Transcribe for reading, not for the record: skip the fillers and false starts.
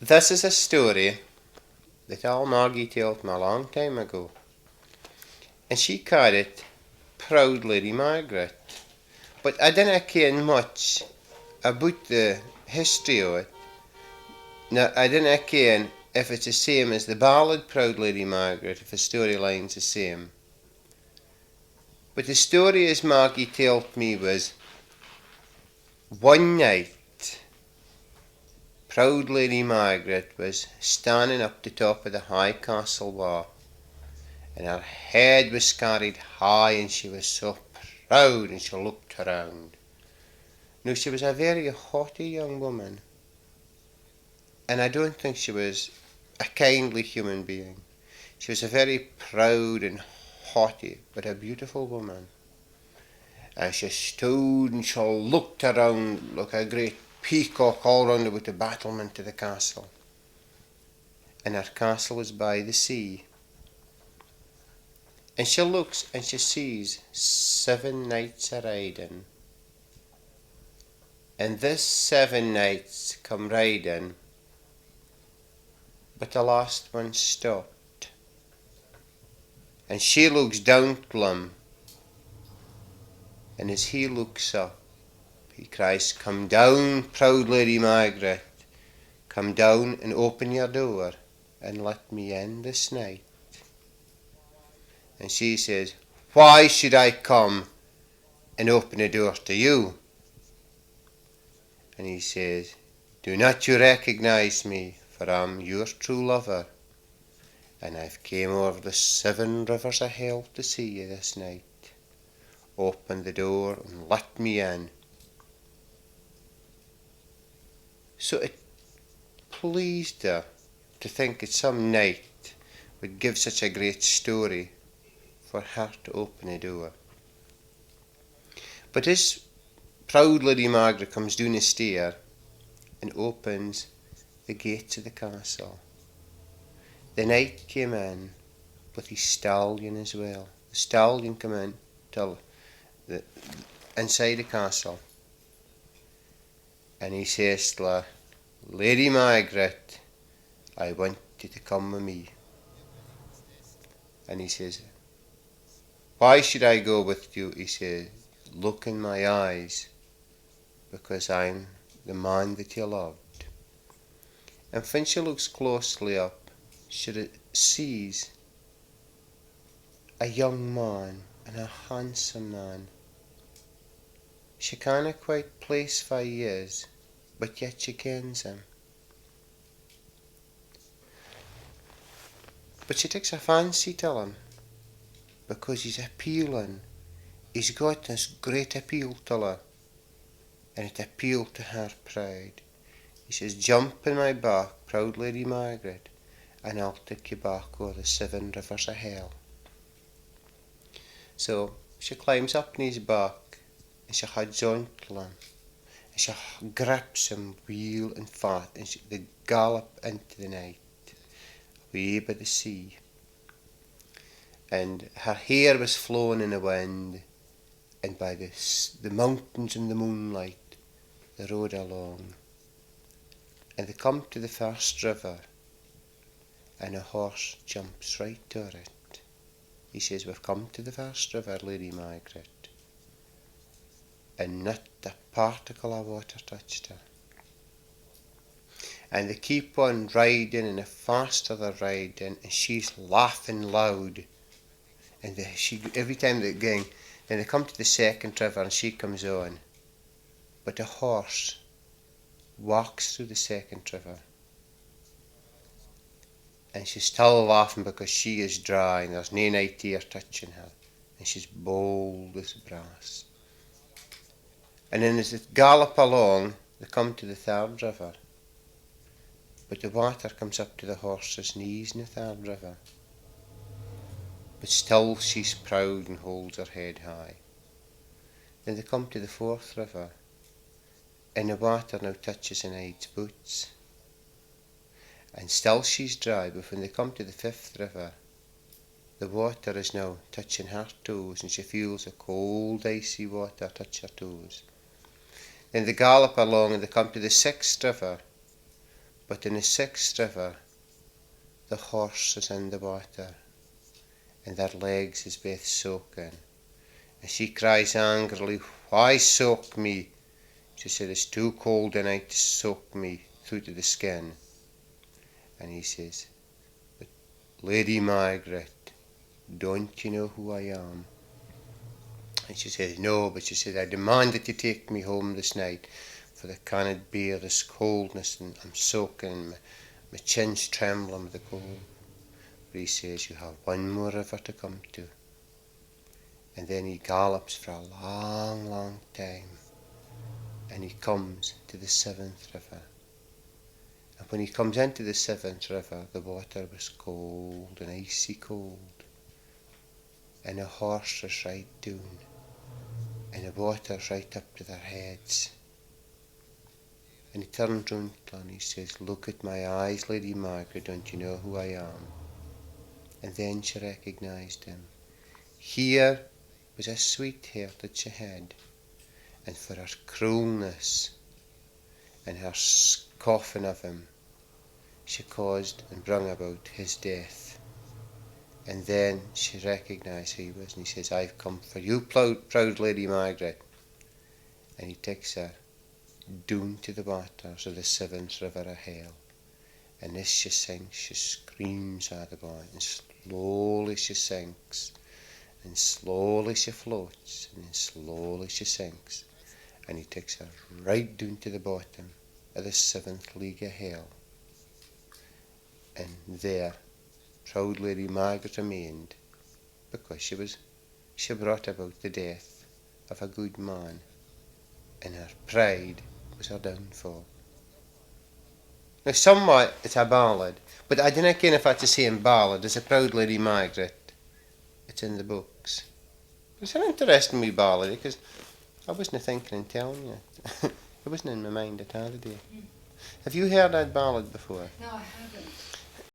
This is a story that old Maggie told me a long time ago, and she called it Proud Lady Margaret. But I didn't care much about the history of it. Now, I didn't care if it's the same as the ballad Proud Lady Margaret, if the storyline's the same. But the story as Maggie told me was, one night Proud Lady Margaret was standing up the top of the high castle wall, and her head was carried high, and she was so proud, and she looked around. Now, she was a very haughty young woman, and I don't think she was a kindly human being. She was a very proud and haughty, but a beautiful woman. And she stood and she looked around like a great peacock all round about the battlement of the castle. And her castle was by the sea. And she looks and she sees 7 knights a riding. And this 7 knights come riding, but the last one stopped. And she looks down to him, and as he looks up, he cries, "Come down, Proud Lady Margaret, come down and open your door and let me in this night." And she says, "Why should I come and open a door to you?" And he says, "Do not you recognize me, for I'm your true lover, and I've came over the 7 rivers of hell to see you this night. Open the door and let me in." So it pleased her to think that some knight would give such a great story for her to open a door. But as Proud Lady Margaret comes down the stair and opens the gates of the castle, the knight came in with his stallion as well. The stallion came in till inside the castle, and he says to her, "Lady Margaret, I want you to come with me." And he says, "Why should I go with you?" He says, "Look in my eyes, because I'm the man that you loved." And when she looks closely up, she sees a young man, and a handsome man. She canna quite place where he is, but yet she kens him. But she takes a fancy to him, because he's appealing. He's got this great appeal to her, and it appealed to her pride. He says, "Jump in my back, Proud Lady Margaret, and I'll take you back over the 7 rivers of hell." So she climbs up in his back, and she holds on to him, and she grips him wheel and fat, and they gallop into the night, way by the sea. And her hair was flowing in the wind, and by the mountains in the moonlight they rode along. And they come to the first river, and a horse jumps right to it. He says, "We've come to the first river, Lady Margaret." And not a particle of water touched her. And they keep on riding, and the faster they're riding, and she's laughing loud. And every time they're going, then they come to the second river, and she comes on. But the horse walks through the second river, and she's still laughing because she is dry, and there's no night air touching her, and she's bold as brass. And then as they gallop along, they come to the third river, but the water comes up to the horse's knees in the third river. But still she's proud and holds her head high. Then they come to the fourth river, and the water now touches an knight's boots. And still she's dry, but when they come to the fifth river, the water is now touching her toes, and she feels the cold icy water touch her toes. Then they gallop along, and they come to the sixth river, But in the sixth river, the horse is in the water, and their legs is both soaking. And she cries angrily, "Why soak me?" She said, "It's too cold tonight to soak me through to the skin." And he says, "But Lady Margaret, don't you know who I am?" And she says, "No," but she said, "I demand that you take me home this night, for I cannot bear this coldness, and I'm soaking, and my chin's trembling with the cold." But he says, "You have one more river to come to." And then he gallops for a long, long time, and he comes to the seventh river. And when he comes into the seventh river, the water was cold and icy cold, and the horse was right down, and the water's right up to their heads. And he turned round and he says, "Look at my eyes, Lady Margaret, don't you know who I am?" And then she recognised him. Here was a sweetheart that she had, and for her cruelness and her scoffing of him, she caused and brung about his death. And then she recognised who he was, and he says, "I've come for you, proud Lady Margaret." And he takes her down to the waters of the seventh river of hell. And as she sinks, she screams at the boy, and slowly she sinks, and slowly she floats, and then slowly she sinks. And he takes her right down to the bottom of the seventh league of hell. And there, proud Lady Margaret remained, because she brought about the death of a good man, and her pride was her downfall. Now, somewhat it's a ballad, but I don't know if it's the same ballad as a Proud Lady Margaret. It's in the books. It's an interesting wee ballad, because I wasn't thinking and telling you. It wasn't in my mind at all today. Have you heard that ballad before? No, I haven't.